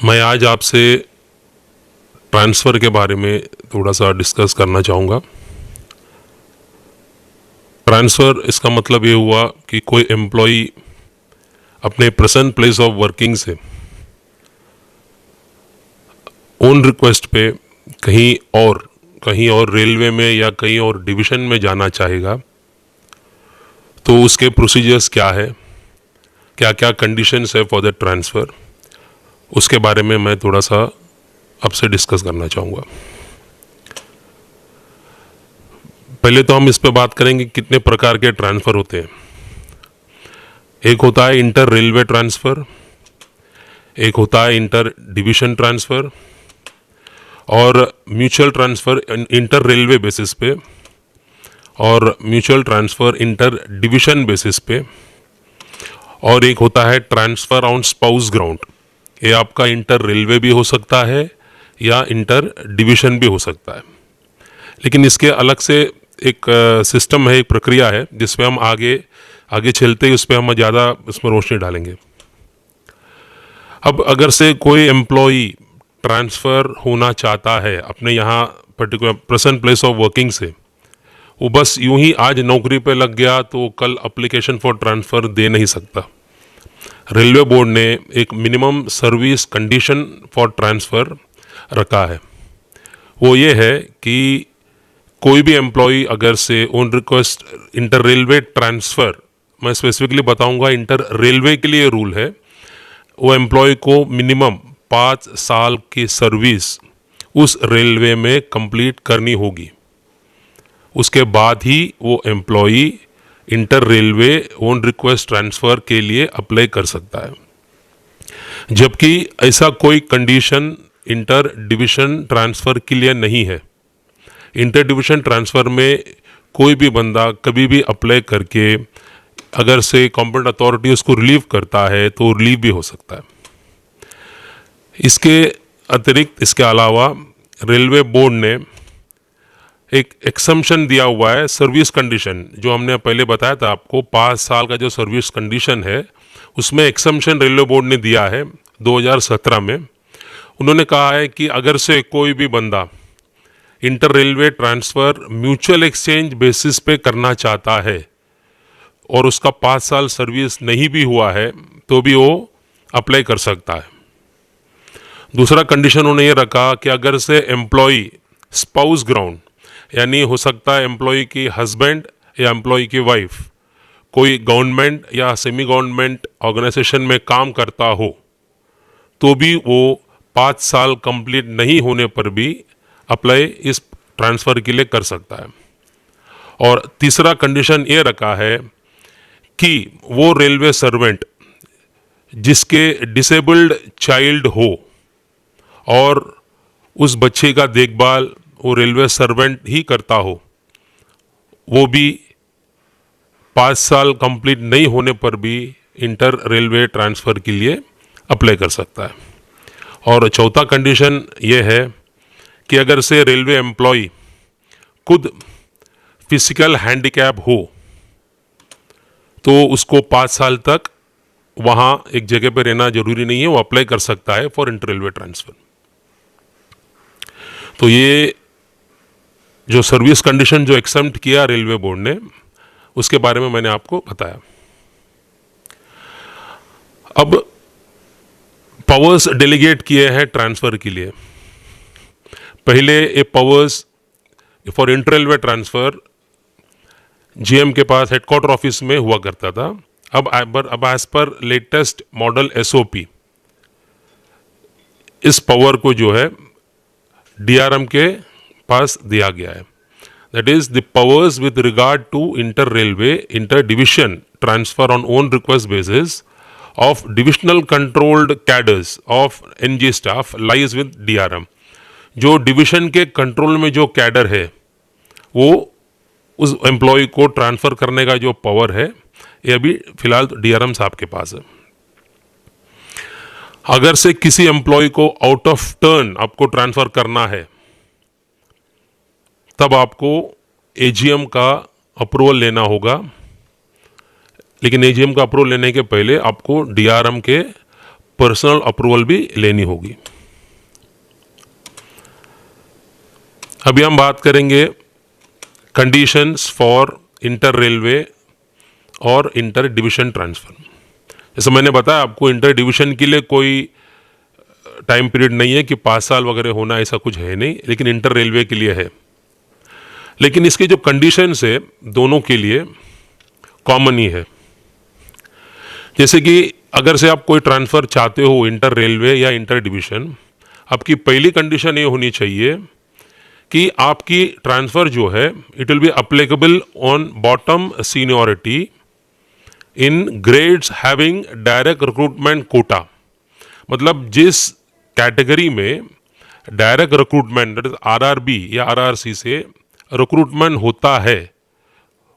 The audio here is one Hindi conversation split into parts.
मैं आज आपसे ट्रांसफ़र के बारे में थोड़ा सा डिस्कस करना चाहूँगा। ट्रांसफ़र इसका मतलब ये हुआ कि कोई एम्प्लॉई अपने प्रेजेंट प्लेस ऑफ वर्किंग से ऑन रिक्वेस्ट पे कहीं और रेलवे में या कहीं और डिवीज़न में जाना चाहेगा तो उसके प्रोसीजर्स क्या है, क्या क्या कंडीशंस है फॉर द ट्रांसफ़र, उसके बारे में मैं थोड़ा सा आपसे डिस्कस करना चाहूँगा। पहले तो हम इस पे बात करेंगे कितने प्रकार के ट्रांसफ़र होते हैं। एक होता है इंटर रेलवे ट्रांसफ़र, एक होता है इंटर डिवीज़न ट्रांसफ़र और mutual transfer inter railway basis पे और mutual transfer inter division basis पे, और एक होता है ट्रांसफ़र ऑन स्पाउस ग्राउंड। ये आपका इंटर रेलवे भी हो सकता है या इंटर डिवीज़न भी हो सकता है, लेकिन इसके अलग से एक सिस्टम है, एक प्रक्रिया है जिस पे हम आगे चलते ही उस पर हम ज़्यादा उसमें रोशनी डालेंगे। अब अगर से कोई एम्प्लॉई ट्रांसफ़र होना चाहता है अपने यहाँ particular present place of working से, वो बस यूं ही आज नौकरी पे लग गया तो कल एप्लीकेशन फॉर ट्रांसफ़र दे नहीं सकता। रेलवे बोर्ड ने एक minimum service condition for transfer रखा है। वो ये है कि कोई भी एम्प्लॉई अगर से on request inter railway transfer, मैं स्पेसिफिकली बताऊंगा इंटर रेलवे के लिए रूल है, वो एम्प्लॉय को मिनिमम 5 साल की सर्विस उस रेलवे में कंप्लीट करनी होगी। उसके बाद ही वो employee inter railway on request transfer के लिए अप्लाई कर सकता है, जबकि ऐसा कोई कंडीशन इंटर डिवीज़न ट्रांसफ़र के लिए नहीं है। इंटर डिवीज़न ट्रांसफ़र में कोई भी बंदा कभी भी अप्लाई करके अगर से कॉम्पिटेंट अथॉरिटी उसको रिलीव करता है तो रिलीव भी हो सकता है। इसके अतिरिक्त, इसके अलावा रेलवे बोर्ड ने एक एक्सम्पशन दिया हुआ है सर्विस कंडीशन, जो हमने पहले बताया था आपको 5 साल का जो सर्विस कंडीशन है, उसमें एक्सम्पशन रेलवे बोर्ड ने दिया है 2017 में। उन्होंने कहा है कि अगर से कोई भी बंदा inter railway transfer mutual exchange basis पे करना चाहता है और उसका 5 साल सर्विस नहीं भी हुआ है तो भी वो अप्लाई कर सकता है। दूसरा कंडीशन उन्होंने ये रखा कि अगर से एम्प्लॉई स्पाउस ग्राउंड, यानी हो सकता है एम्प्लॉई की हस्बैंड या एम्प्लॉई की वाइफ कोई गवर्नमेंट या सेमी गवर्नमेंट ऑर्गेनाइजेशन में काम करता हो, तो भी वो 5 साल कंप्लीट नहीं होने पर भी अप्लाई इस ट्रांसफ़र के लिए कर सकता है। और तीसरा कंडीशन ये रखा है कि वो रेलवे सर्वेंट जिसके डिसेबल्ड चाइल्ड हो और उस बच्चे का देखभाल वो रेलवे सर्वेंट ही करता हो, वो भी 5 साल कंप्लीट नहीं होने पर भी इंटर रेलवे ट्रांसफ़र के लिए अप्लाई कर सकता है। और चौथा कंडीशन ये है कि अगर से रेलवे एम्प्लॉय खुद फिजिकल हैंडीकैप हो तो उसको 5 साल तक वहाँ एक जगह पे रहना जरूरी नहीं है, वो अप्लाई कर सकता है फॉर इंटर रेलवे ट्रांसफ़र। तो ये जो सर्विस कंडीशन जो एक्सेप्ट किया रेलवे बोर्ड ने, उसके बारे में मैंने आपको बताया। अब पावर्स डेलीगेट किए हैं ट्रांसफ़र के लिए। पहले ये powers for inter railway transfer GM के पास हेडक्वार्टर ऑफिस में हुआ करता था। अब as per latest model SOP इस पावर को जो है डीआरएम के पास दिया गया है। That is the powers with regard to inter railway inter division transfer on own request basis of divisional controlled cadres of NG staff lies with DRM. जो डिवीज़न के कंट्रोल में जो कैडर है, वो उस एम्प्लॉय को ट्रांसफ़र करने का जो पावर है, ये अभी फिलहाल तो डीआरएम साहब के पास है। अगर से किसी एम्प्लॉय को आउट ऑफ टर्न आपको ट्रांसफ़र करना है, तब आपको एजीएम का अप्रूवल लेना होगा, लेकिन एजीएम का अप्रूवल लेने के पहले आपको डीआरएम के पर्सनल अप्रूवल भी लेनी होगी। अभी हम बात करेंगे कंडीशंस फॉर इंटर रेलवे और इंटर डिवीजन ट्रांसफ़र। जैसे मैंने बताया आपको, इंटर डिवीजन के लिए कोई टाइम पीरियड नहीं है कि 5 साल वगैरह होना, ऐसा कुछ है नहीं, लेकिन इंटर रेलवे के लिए है। लेकिन इसके जो कंडीशंस है दोनों के लिए कॉमन ही है। जैसे कि अगर से आप कोई ट्रांसफ़र चाहते हो इंटर रेलवे या इंटर डिवीजन, आपकी पहली कंडीशन ये होनी चाहिए कि आपकी ट्रांसफ़र जो है it will be applicable on bottom seniority in grades having direct recruitment quota. मतलब जिस कैटेगरी में direct recruitment that is RRB या आरआरसी से रिक्रूटमेंट होता है,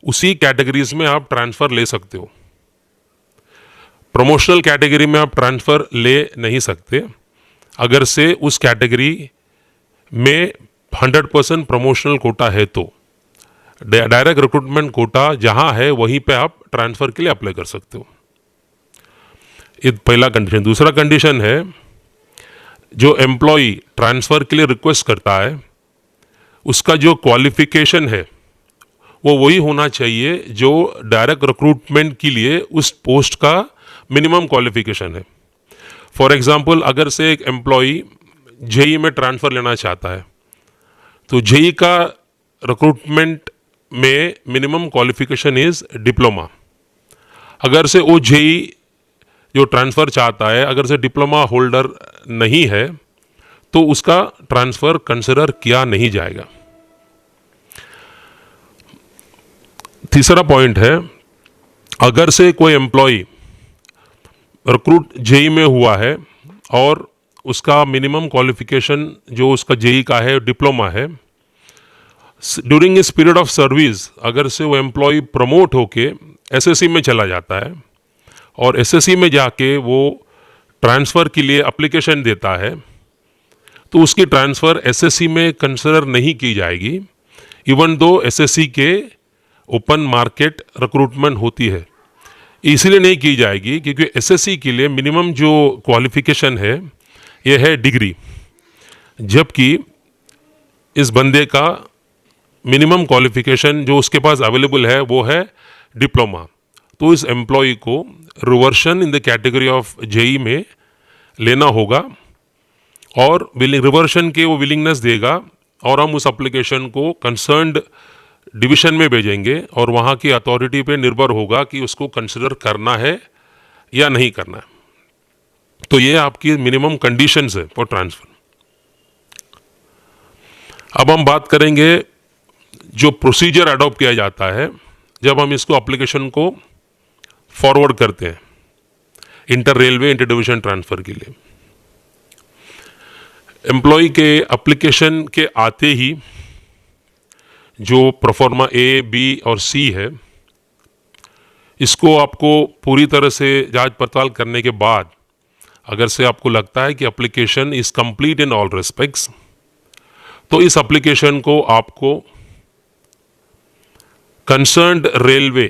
उसी कैटेगरीज में आप ट्रांसफ़र ले सकते हो। प्रमोशनल कैटेगरी में आप ट्रांसफ़र ले नहीं सकते अगर से उस कैटेगरी में 100% प्रमोशनल कोटा है। तो डायरेक्ट रिक्रूटमेंट कोटा जहां है वहीं पे आप ट्रांसफ़र के लिए अप्लाई कर सकते हो। ये पहला कंडीशन। दूसरा कंडीशन है, जो एम्प्लॉई ट्रांसफ़र के लिए रिक्वेस्ट करता है उसका जो क्वालिफिकेशन है वो वही होना चाहिए जो डायरेक्ट रिक्रूटमेंट के लिए उस पोस्ट का मिनिमम क्वालिफिकेशन है। फॉर एग्जांपल, अगर से एक एम्प्लॉई जेई में ट्रांसफ़र लेना चाहता है तो जेई का रिक्रूटमेंट में मिनिमम क्वालिफिकेशन इज़ डिप्लोमा। अगर से वो जेई जो ट्रांसफ़र चाहता है अगर से डिप्लोमा होल्डर नहीं है तो उसका ट्रांसफ़र कंसिडर किया नहीं जाएगा। तीसरा पॉइंट है, अगर से कोई एम्प्लॉय रिक्रूट जेई में हुआ है और उसका मिनिमम क्वालिफिकेशन जो उसका जेई का है डिप्लोमा है, ड्यूरिंग इस पीरियड ऑफ सर्विस अगर से वो एम्प्लॉय प्रमोट होके एसएससी में चला जाता है और एसएससी में जाके वो ट्रांसफ़र के लिए एप्लीकेशन देता है तो उसकी ट्रांसफ़र एसएससी में कंसिडर नहीं की जाएगी, इवन दो एसएससी के ओपन मार्केट रिक्रूटमेंट होती है। इसलिए नहीं की जाएगी क्योंकि एसएससी के लिए मिनिमम जो क्वालिफिकेशन है ये है डिग्री, जबकि इस बंदे का मिनिमम क्वालिफिकेशन जो उसके पास अवेलेबल है वो है डिप्लोमा। तो इस एम्प्लॉय को reversion in the category of JE में लेना होगा और रिवर्शन के वो विलिंगनेस देगा और हम उस एप्लीकेशन को कंसर्न्ड डिवीज़न में भेजेंगे और वहाँ की अथॉरिटी पे निर्भर होगा कि उसको कंसिडर करना है या नहीं करना है। तो ये आपकी मिनिमम कंडीशंस है फॉर ट्रांसफ़र। अब हम बात करेंगे जो प्रोसीजर अडॉप्ट किया जाता है जब हम इसको एप्लीकेशन को फॉरवर्ड करते हैं inter railway inter division transfer के लिए। एम्प्लॉय के एप्लीकेशन के आते ही जो प्रोफॉर्मा ए, बी और सी है, इसको आपको पूरी तरह से जांच पड़ताल करने के बाद अगर से आपको लगता है कि application is complete in all respects, तो इस एप्लीकेशन को आपको कंसर्न्ड रेलवे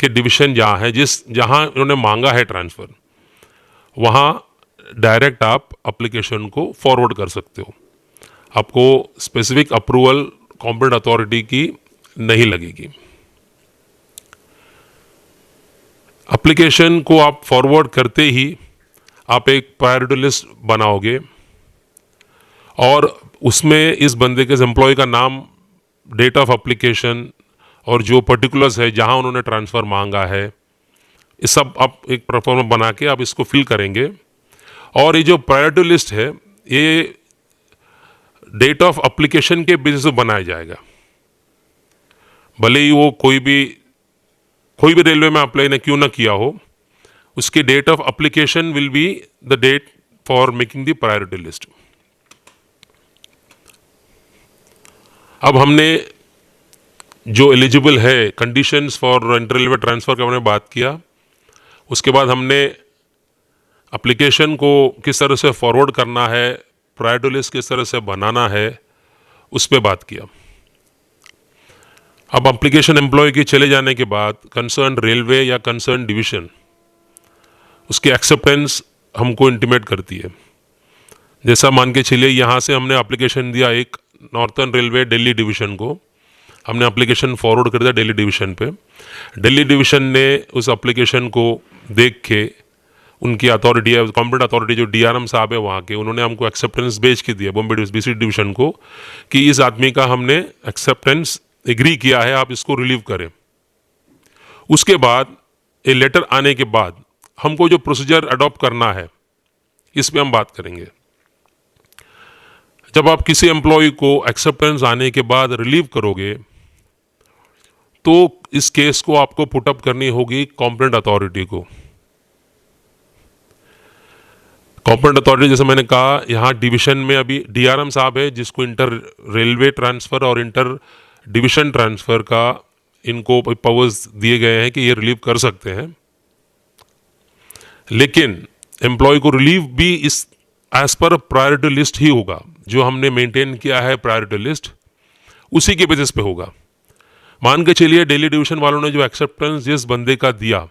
के डिवीज़न जहाँ है जहाँ उन्होंने मांगा है ट्रांसफ़र, वहाँ डायरेक्ट आप एप्लीकेशन को फॉरवर्ड कर सकते हो। आपको स्पेसिफिक अप्रूवल कॉम्पिटेंट अथॉरिटी की नहीं लगेगी। एप्लीकेशन को आप फॉरवर्ड करते ही आप एक प्रायोरिटी लिस्ट बनाओगे और उसमें इस बंदे के एम्प्लॉय का नाम, डेट ऑफ एप्लीकेशन और जो पर्टिकुलर्स है जहां उन्होंने ट्रांसफ़र मांगा है, ये सब आप एक प्रोफॉर्मा बना के आप इसको फिल करेंगे। और ये जो प्रायोरिटी लिस्ट है ये डेट ऑफ एप्लीकेशन के बेसिस पे बनाया जाएगा। भले ही वो कोई भी रेलवे में अप्लाई ने क्यों ना किया हो, उसकी date of application will be the date for making the priority list. अब हमने जो एलिजिबल है conditions for inter railway transfer का हमने बात किया, उसके बाद हमने एप्लीकेशन को किस तरह से फॉरवर्ड करना है, प्रायोरिटी लिस्ट किस तरह से बनाना है, उस पर बात किया। अब एप्लीकेशन एम्प्लॉय के चले जाने के बाद कंसर्न रेलवे या कंसर्न डिवीज़न उसकी एक्सेप्टेंस हमको इंटीमेट करती है। जैसा मान के चलिए यहाँ से हमने एप्लीकेशन दिया एक नॉर्थर्न रेलवे दिल्ली डिवीज़न को, हमने एप्लीकेशन फॉरवर्ड कर दिया दिल्ली डिवीज़न पे। दिल्ली डिवीज़न ने उस एप्लीकेशन को देख के, उनकी अथॉरिटी है, कॉम्पिटेंट अथॉरिटी जो डीआरएम साहब है वहाँ के, उन्होंने हमको एक्सेप्टेंस भेज के दिया बॉम्बे बीसी डिवीज़न को कि इस आदमी का हमने एक्सेप्टेंस एग्री किया है, आप इसको रिलीव करें। उसके बाद ये लेटर आने के बाद हमको जो प्रोसीजर अडॉप्ट करना है इस पे हम बात करेंगे। जब आप किसी एम्प्लॉय को एक्सेप्टेंस आने के बाद रिलीव करोगे तो इस केस को आपको पुटअप करनी होगी कॉम्पिटेंट अथॉरिटी को। कॉम्पिटेंट अथॉरिटी जैसे मैंने कहा, यहाँ डिवीज़न में अभी डीआरएम साहब है जिसको इंटर रेलवे ट्रांसफ़र और इंटर डिवीज़न ट्रांसफ़र का इनको पावर्स दिए गए हैं कि ये रिलीव कर सकते हैं। लेकिन एम्प्लॉय को रिलीव भी इस एज पर प्रायोरिटी लिस्ट ही होगा, जो हमने मेंटेन किया है प्रायोरिटी लिस्ट, उसी के बेसिस पे होगा। मान के चलिए दिल्ली डिवीज़न वालों ने जो एक्सेप्टेंस जिस बंदे का दिया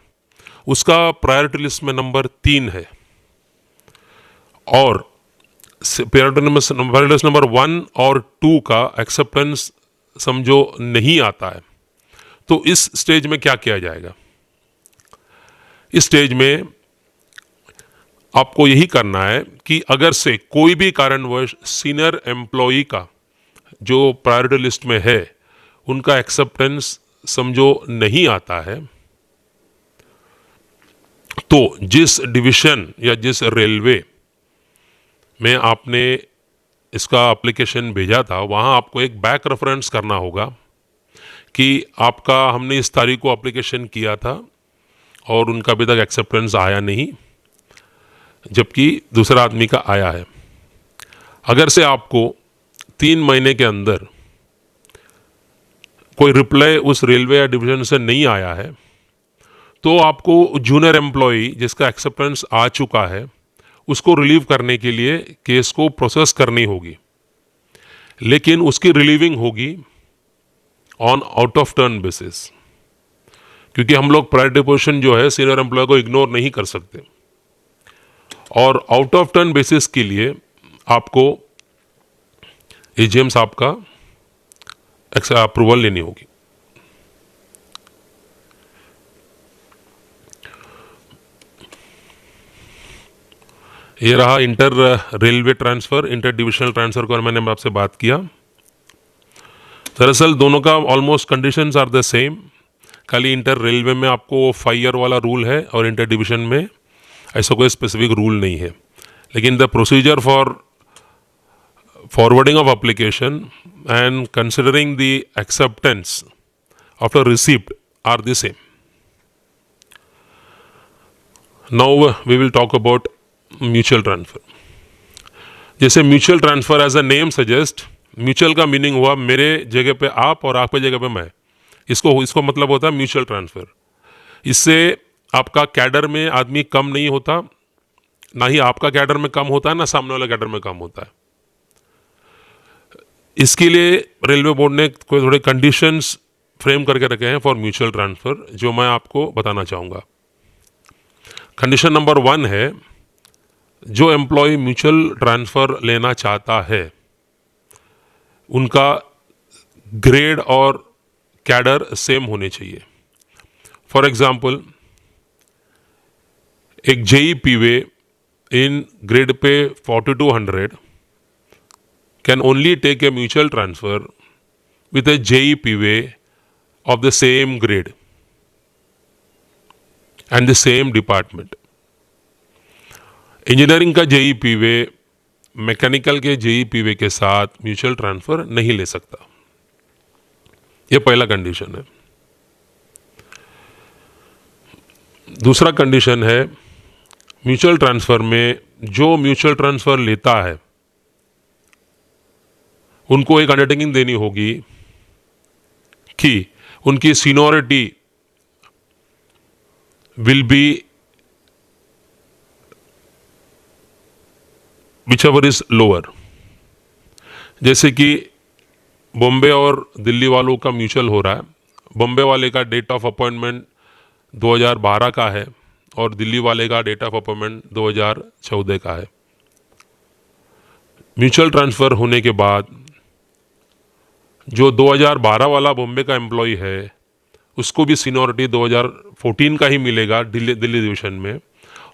उसका प्रायोरिटी लिस्ट में नंबर 3 है और प्रायोरिटी लिस्ट नंबर 1 और 2 का एक्सेप्टेंस समझो नहीं आता है, तो इस स्टेज में क्या किया जाएगा? इस स्टेज में आपको यही करना है कि अगर से कोई भी कारणवश सीनियर एम्प्लॉई का जो प्रायोरिटी लिस्ट में है उनका एक्सेप्टेंस समझो नहीं आता है, तो जिस डिवीज़न या जिस रेलवे में आपने इसका एप्लीकेशन भेजा था वहाँ आपको एक बैक रेफरेंस करना होगा कि आपका हमने इस तारीख को एप्लीकेशन किया था और उनका अभी तक एक्सेप्टेंस आया नहीं, जबकि दूसरा आदमी का आया है। अगर से आपको 3 महीने के अंदर कोई रिप्लाई उस रेलवे या डिवीज़न से नहीं आया है तो आपको जूनियर एम्प्लॉई जिसका एक्सेप्टेंस आ चुका है उसको रिलीव करने के लिए केस को प्रोसेस करनी होगी, लेकिन उसकी रिलीविंग होगी on out of turn basis, क्योंकि हम लोग प्रायोरिटी पोजीशन जो है सीनियर एम्प्लॉय को इग्नोर नहीं कर सकते। और आउट ऑफ टर्न बेसिस के लिए आपको एजीएम साहब का अप्रूवल लेनी होगी। ये रहा inter railway transfer, inter divisional transfer को मैंने आपसे बात किया। दरअसल दोनों का almost conditions are the same, खाली इंटर रेलवे में आपको 5 ईयर वाला रूल है और इंटर डिवीज़न में ऐसा कोई स्पेसिफिक रूल नहीं है। लेकिन the procedure for forwarding of application and considering the acceptance after receipt are the same. Now we will talk about mutual transfer. जैसे mutual transfer as a name suggest, mutual का मीनिंग हुआ मेरे जगह पे आप और आपके जगह पे मैं, इसको मतलब होता है म्यूचुअल ट्रांसफ़र। इससे आपका कैडर में आदमी कम नहीं होता, ना ही आपका कैडर में कम होता है, ना सामने वाला कैडर में कम होता है। इसके लिए रेलवे बोर्ड ने कोई थोड़े कंडीशंस फ्रेम करके रखे हैं फॉर म्यूचुअल ट्रांसफ़र, जो मैं आपको बताना चाहूँगा। कंडीशन नंबर 1 है, जो एम्प्लॉय म्यूचुअल ट्रांसफ़र लेना चाहता है उनका ग्रेड और कैडर सेम होने चाहिए। फॉर एग्जांपल, एक JE P way in grade pay 4200 can only take a mutual transfer with a JE P way of the same grade and the same department. Engineering का जेई पीवे मैकेनिकल के जेई पीवे के साथ म्यूचुअल ट्रांसफ़र नहीं ले सकता। ये पहला कंडीशन है। दूसरा कंडीशन है, म्यूचुअल ट्रांसफ़र में जो म्यूचुअल ट्रांसफ़र लेता है उनको एक अंडरटेकिंग देनी होगी कि उनकी seniority will be whichever is lower। जैसे कि बॉम्बे और दिल्ली वालों का म्यूचुअल हो रहा है, बॉम्बे वाले का डेट ऑफ अपॉइंटमेंट 2012 का है और दिल्ली वाले का डेट ऑफ अपॉइंटमेंट 2014 का है। म्यूचुअल ट्रांसफ़र होने के बाद जो 2012 वाला बॉम्बे का एम्प्लॉय है उसको भी सीनियरिटी 2014 का ही मिलेगा दिल्ली डिवीज़न में,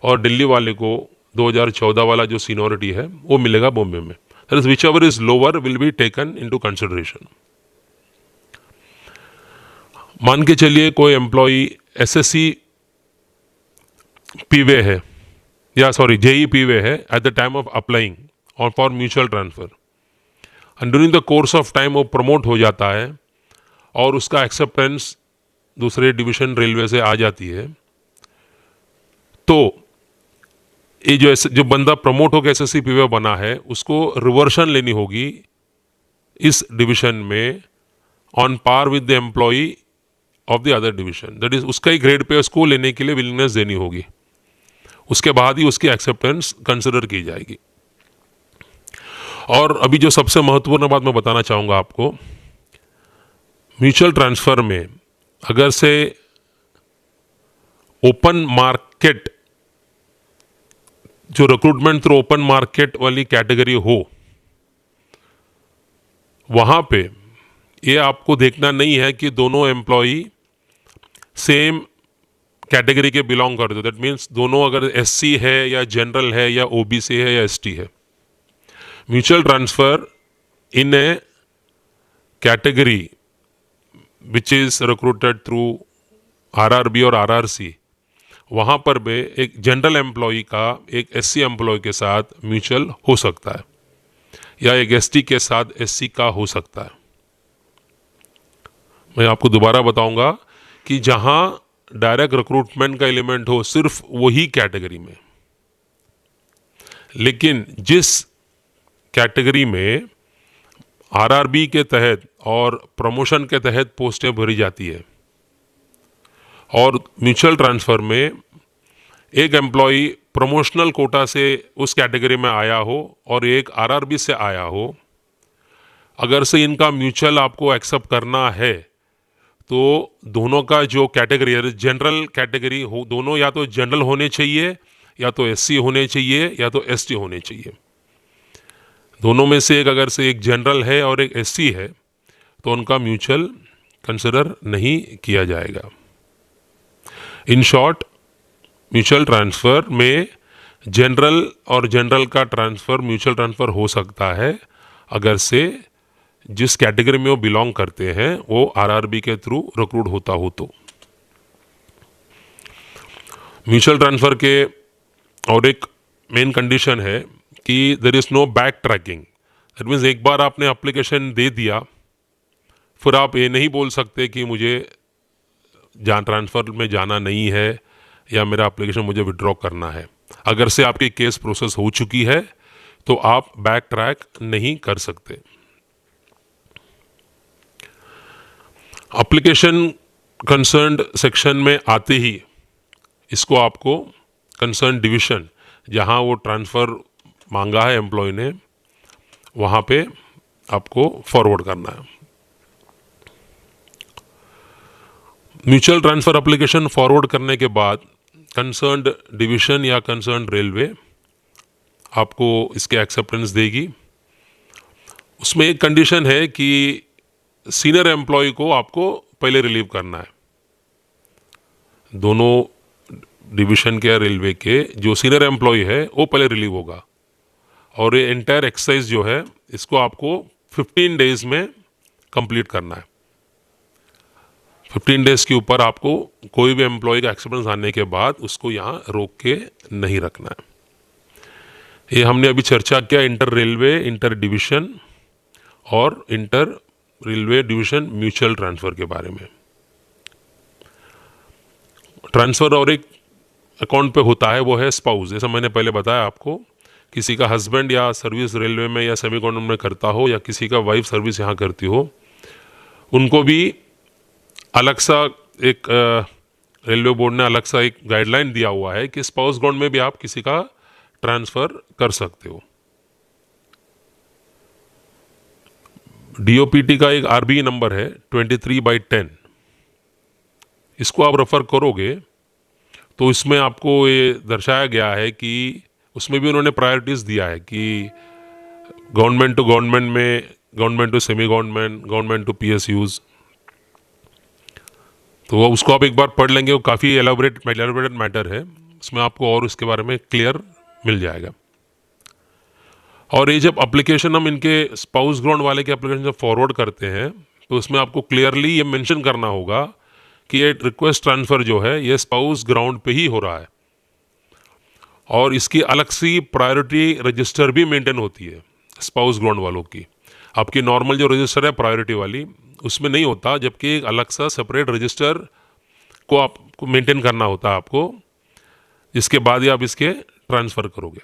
और दिल्ली वाले को 2014 वाला जो सीनियरिटी है वो मिलेगा बॉम्बे में। That is which ever is lower will be taken into consideration. मान के चलिए कोई एम्प्लॉय एसएससी पीवे है, या सॉरी जेई पीवे है at the time of applying और for mutual transfer, and during the course of time वो प्रमोट हो जाता है और उसका एक्सेप्टेंस दूसरे डिवीज़न रेलवे से आ जाती है, तो ये जो बंदा प्रमोट होकर एसएससी पीवे बना है उसको रिवर्शन लेनी होगी इस डिवीज़न में on par with the employ of the other division. That is उसका ही ग्रेड पे उसको लेने के लिए विलिंगनेस देनी होगी, उसके बाद ही उसकी एक्सेप्टेंस कंसिडर की जाएगी। और अभी जो सबसे महत्वपूर्ण बात मैं बताना चाहूँगा आपको, म्यूचुअल ट्रांसफ़र में अगर से ओपन मार्केट, जो रिक्रूटमेंट थ्रू ओपन मार्केट वाली कैटेगरी हो, वहाँ पे ये आपको देखना नहीं है कि दोनों एम्प्लॉय सेम कैटेगरी के बिलोंग करते हो। दैट मीन्स दोनों अगर एससी है या जनरल है या ओबीसी है या एसटी है। Mutual transfer in A category which is recruited through RRB और आरआरसी, वहाँ पर भी एक जनरल एम्प्लॉय का एक एससी एम्प्लॉय के साथ म्यूचुअल हो सकता है, या एक एसटी के साथ एससी का हो सकता है। मैं आपको दोबारा बताऊंगा कि जहाँ डायरेक्ट रिक्रूटमेंट का एलिमेंट हो सिर्फ वही कैटेगरी में, लेकिन जिस कैटेगरी में आरआरबी के तहत और प्रमोशन के तहत पोस्टें भरी जाती है, और म्यूचुअल ट्रांसफ़र में एक एम्प्लॉय प्रमोशनल कोटा से उस कैटेगरी में आया हो और एक आरआरबी से आया हो, अगर से इनका म्यूचुअल आपको एक्सेप्ट करना है तो दोनों का जो कैटेगरी है जनरल कैटेगरी हो, दोनों या तो जनरल होने चाहिए या तो एससी होने चाहिए या तो एसटी होने चाहिए। दोनों में से एक अगर से एक जनरल है और एक एससी है तो उनका म्यूचुअल कंसिडर नहीं किया जाएगा। इन शॉर्ट, म्यूचुअल ट्रांसफ़र में जनरल और जनरल का ट्रांसफ़र म्यूचुअल ट्रांसफ़र हो सकता है अगर से जिस कैटेगरी में वो बिलोंग करते हैं वो आरआरबी के थ्रू रिक्रूट होता हो तो। म्यूचुअल ट्रांसफ़र के और एक मेन कंडीशन है कि there is no back tracking. That means एक बार आपने एप्लीकेशन दे दिया, फिर आप ये नहीं बोल सकते कि मुझे ट्रांसफ़र में जाना नहीं है या मेरा एप्लीकेशन मुझे विड्रॉ करना है। अगर से आपकी केस प्रोसेस हो चुकी है तो आप बैक ट्रैक नहीं कर सकते। एप्लीकेशन कंसर्न्ड सेक्शन में आते ही इसको आपको कंसर्न डिवीज़न, जहां वो ट्रांसफ़र मांगा है एम्प्लॉय ने, वहां पे आपको फॉरवर्ड करना है। म्यूचुअल ट्रांसफ़र एप्लीकेशन फॉरवर्ड करने के बाद कंसर्न्ड डिवीज़न या कंसर्न्ड रेलवे आपको इसके एक्सेप्टेंस देगी। उसमें एक कंडीशन है कि सीनियर एम्प्लॉय को आपको पहले रिलीव करना है। दोनों डिवीज़न के रेलवे के जो सीनियर एम्प्लॉय है वो पहले रिलीव होगा, और ये एंटायर एक्सरसाइज जो है इसको आपको 15 डेज़ में कंप्लीट करना है। 15 डेज़ के ऊपर आपको कोई भी एम्प्लॉय का एक्सेप्टेंस आने के बाद उसको यहाँ रोक के नहीं रखना है। ये हमने अभी चर्चा किया इंटर रेलवे, इंटर डिवीज़न और inter railway division mutual transfer के बारे में। ट्रांसफ़र और एक अकाउंट पे होता है, वो है स्पाउस। जैसा मैंने पहले बताया आपको, किसी का हस्बैंड या सर्विस रेलवे में या सेमी गवर्नमेंट में करता हो या किसी का वाइफ सर्विस यहाँ करती हो, उनको भी अलग सा एक रेलवे बोर्ड ने अलग सा एक गाइडलाइन दिया हुआ है कि स्पाउस अकाउंट में भी आप किसी का ट्रांसफ़र कर सकते हो। डीओपीटी का एक आरबीई नंबर है 23/10, इसको आप रेफर करोगे तो इसमें आपको ये दर्शाया गया है कि उसमें भी उन्होंने प्रायोरिटीज़ दिया है कि गवर्नमेंट टू गवर्नमेंट में, government to semi government, government to PSUs। तो वो उसको आप एक बार पढ़ लेंगे, वो काफ़ी एलाबोरेटेड मैटर है, उसमें आपको और उसके बारे में क्लियर मिल जाएगा। और ये जब एप्लीकेशन हम इनके स्पाउस ग्राउंड वाले के एप्लीकेशन जब फॉरवर्ड करते हैं तो उसमें आपको क्लियरली ये मेंशन करना होगा कि ये रिक्वेस्ट ट्रांसफ़र जो है ये स्पाउस ग्राउंड पे ही हो रहा है, और इसकी अलग सी प्रायोरिटी रजिस्टर भी मेंटेन होती है स्पाउस ग्राउंड वालों की। आपकी नॉर्मल जो रजिस्टर है प्रायोरिटी वाली, उसमें नहीं होता, जबकि एक अलग सा सेपरेट रजिस्टर को आपको मेंटेन करना होता है आपको, जिसके बाद ही आप इसके ट्रांसफ़र करोगे।